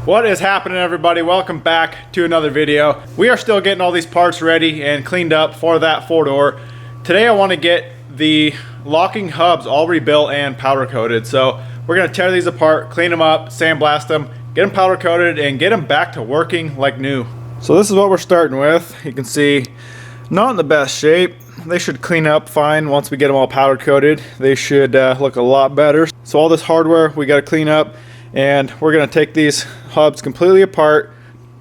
What is happening, everybody? Welcome back to another video. We are still getting all these parts ready and cleaned up for that 4-door. Today I want to get the locking hubs all rebuilt and powder coated. So we're going to tear these apart, clean them up, sandblast them, get them powder coated, and get them back to working like new. So this is what we're starting with. You can see not in the best shape. They should clean up fine once we get them all powder coated. They should look a lot better. So all this hardware we got to clean up, and we're going to take these hubs completely apart,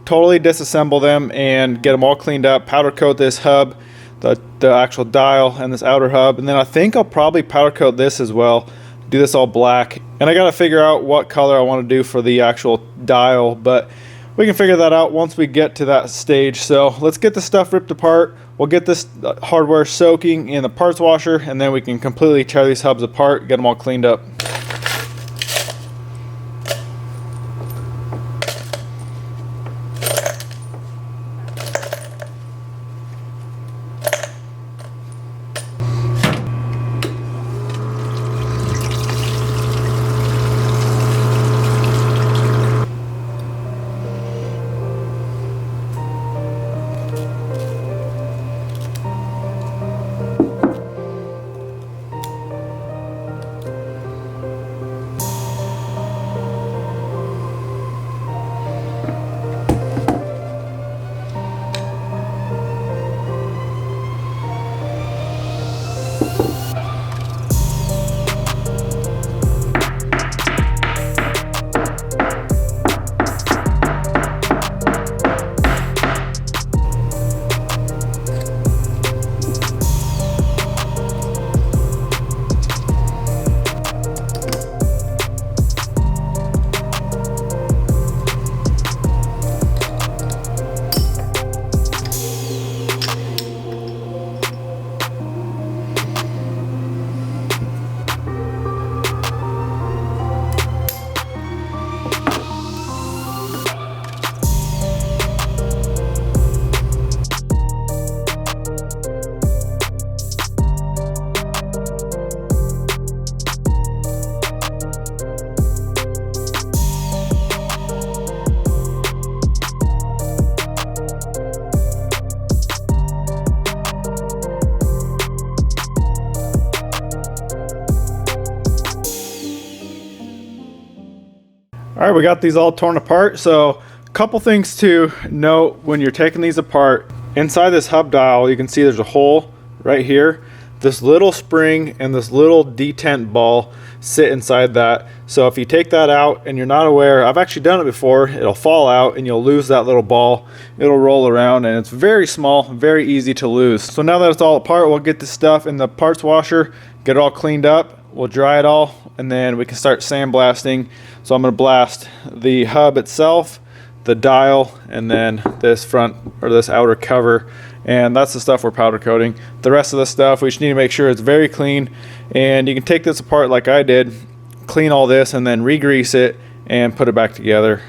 totally disassemble them, and get them all cleaned up, powder coat this hub, the actual dial, and this outer hub. And then I think I'll probably powder coat this as well, do this all black. And I got to figure out what color I want to do for the actual dial, but we can figure that out once we get to that stage. So let's get the stuff ripped apart. We'll get this hardware soaking in the parts washer, and then we can completely tear these hubs apart, get them all cleaned up. All right, we got these all torn apart. So a couple things to note when you're taking these apart. Inside this hub dial, you can see there's a hole right here. This little spring and this little detent ball sit inside that. So if you take that out and you're not aware, I've actually done it before, it'll fall out and you'll lose that little ball. It'll roll around and it's very small, very easy to lose. So now that it's all apart, we'll get this stuff in the parts washer, get it all cleaned up, we'll dry it all, and then we can start sandblasting. So I'm going to blast the hub itself, the dial, and then this front or this outer cover, and that's the stuff we're powder coating. The rest of the stuff we just need to make sure it's very clean, and you can take this apart like I did, clean all this, and then re-grease it and put it back together.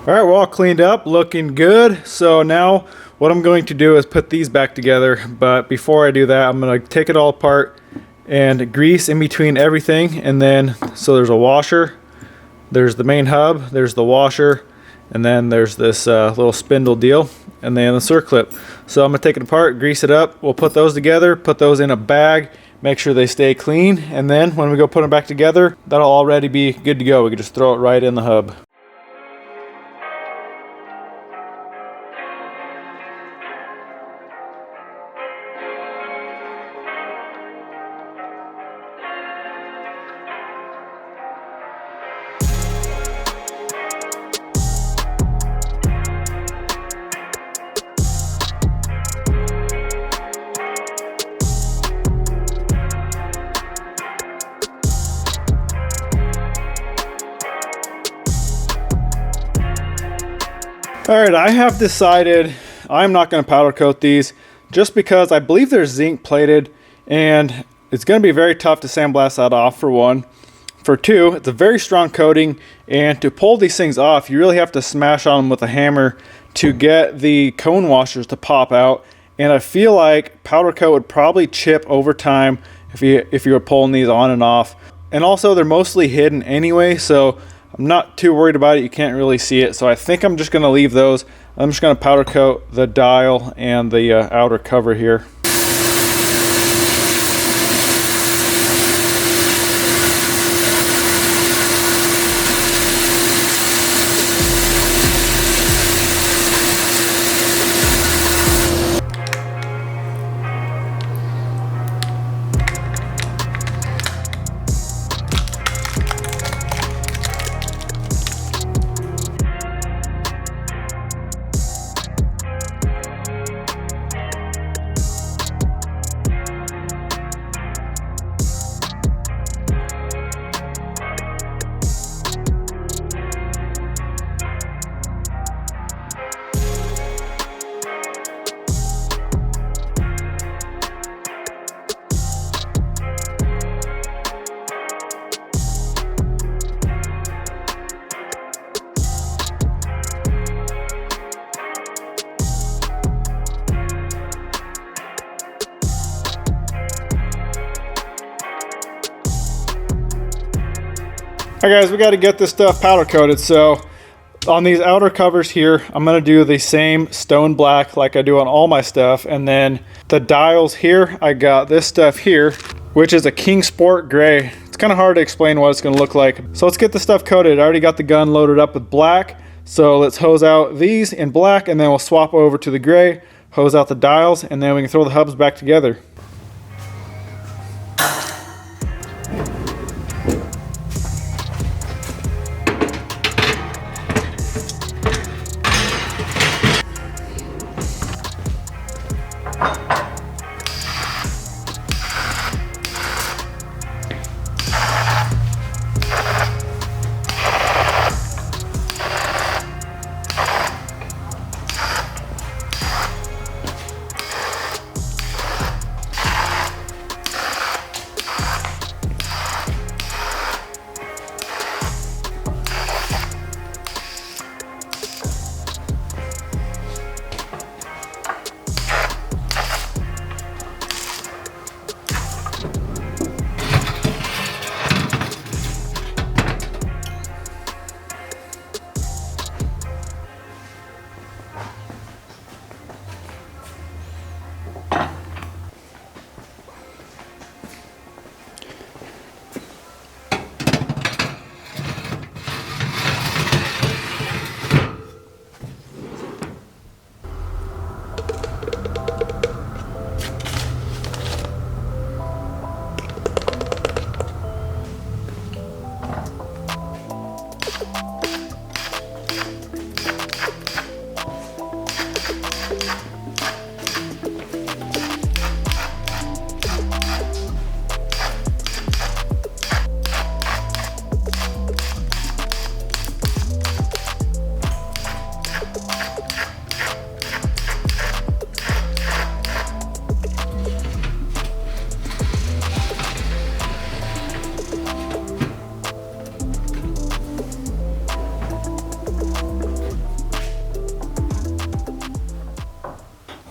All right, we're all cleaned up, looking good. So now what I'm going to do is put these back together. But before I do that, I'm going to take it all apart and grease in between everything. And then, so there's a washer, there's the main hub, there's the washer, and then there's this little spindle deal, and then the circlip. So I'm going to take it apart, grease it up. We'll put those together, put those in a bag, make sure they stay clean. And then when we go put them back together, that'll already be good to go. We can just throw it right in the hub. Alright, I have decided I'm not going to powder coat these just because I believe they're zinc plated and it's going to be very tough to sandblast that off, for one. For two, it's a very strong coating, and to pull these things off you really have to smash on them with a hammer to get the cone washers to pop out, and I feel like powder coat would probably chip over time if you were pulling these on and off. And also they're mostly hidden anyway, so I'm not too worried about it. You can't really see it, so I think I'm just going to leave those. I'm just going to powder coat the dial and the outer cover here. Alright guys, we got to get this stuff powder coated. So on these outer covers here, I'm going to do the same stone black like I do on all my stuff. And then the dials here, I got this stuff here, which is a King Sport gray. It's kind of hard to explain what it's going to look like. So let's get the stuff coated. I already got the gun loaded up with black. So let's hose out these in black, and then we'll swap over to the gray, hose out the dials, and then we can throw the hubs back together.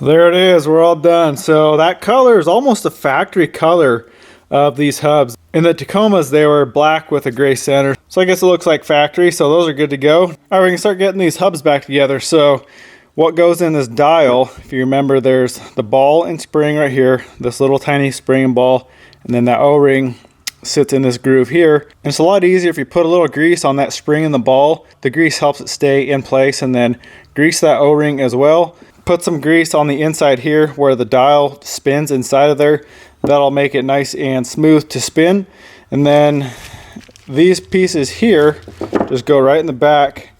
There it is, we're all done. So that color is almost a factory color of these hubs. In the Tacomas, they were black with a gray center. So I guess it looks like factory, so those are good to go. All right, we can start getting these hubs back together. So what goes in this dial, if you remember, there's the ball and spring right here, this little tiny spring and ball, and then that O-ring sits in this groove here. And it's a lot easier if you put a little grease on that spring and the ball. The grease helps it stay in place, and then grease that O-ring as well. Put some grease on the inside here where the dial spins inside of there. That'll make it nice and smooth to spin. And then these pieces here just go right in the back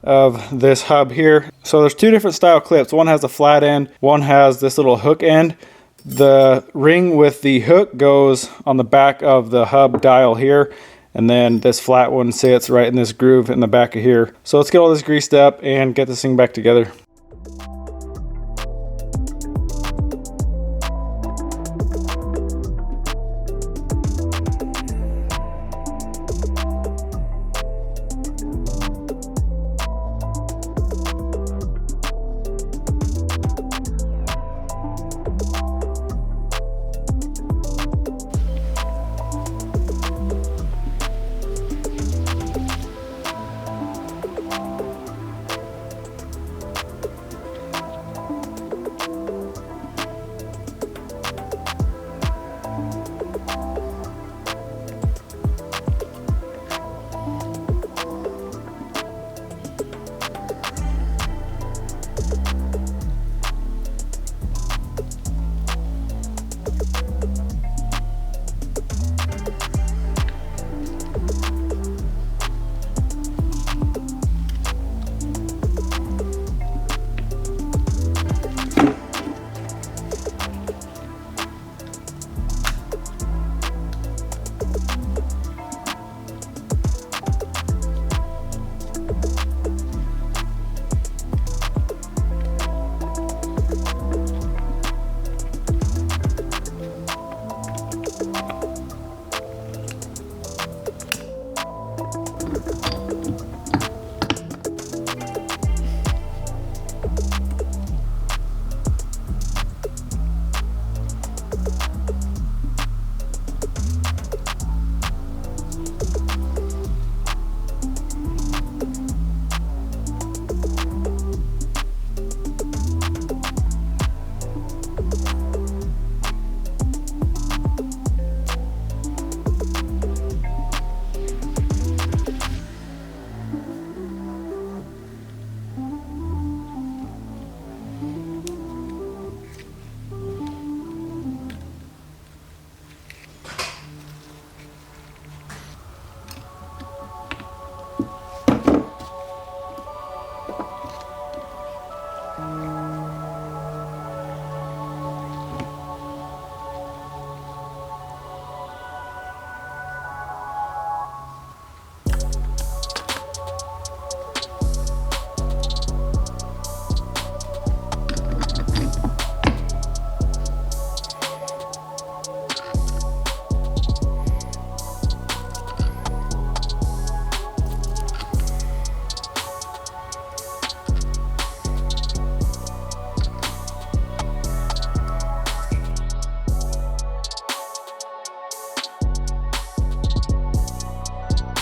of this hub here. So there's two different style clips. One has a flat end, one has this little hook end. The ring with the hook goes on the back of the hub dial here, And then this flat one sits right in this groove in the back of here. So let's get all this greased up and get this thing back together.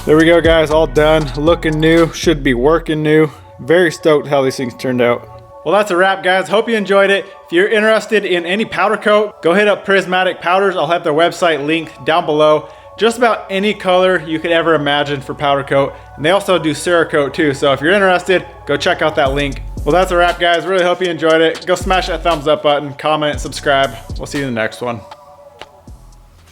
There we go, guys, all done, looking new, should be working new. Very stoked how these things turned out. Well, that's a wrap, guys. Hope you enjoyed it. If you're interested in any powder coat, go hit up Prismatic Powders. I'll have their website linked down below. Just about any color you could ever imagine for powder coat. And they also do Cerakote too. So if you're interested, go check out that link. Well, that's a wrap, guys. Really hope you enjoyed it. Go smash that thumbs up button, comment, subscribe. We'll see you in the next one.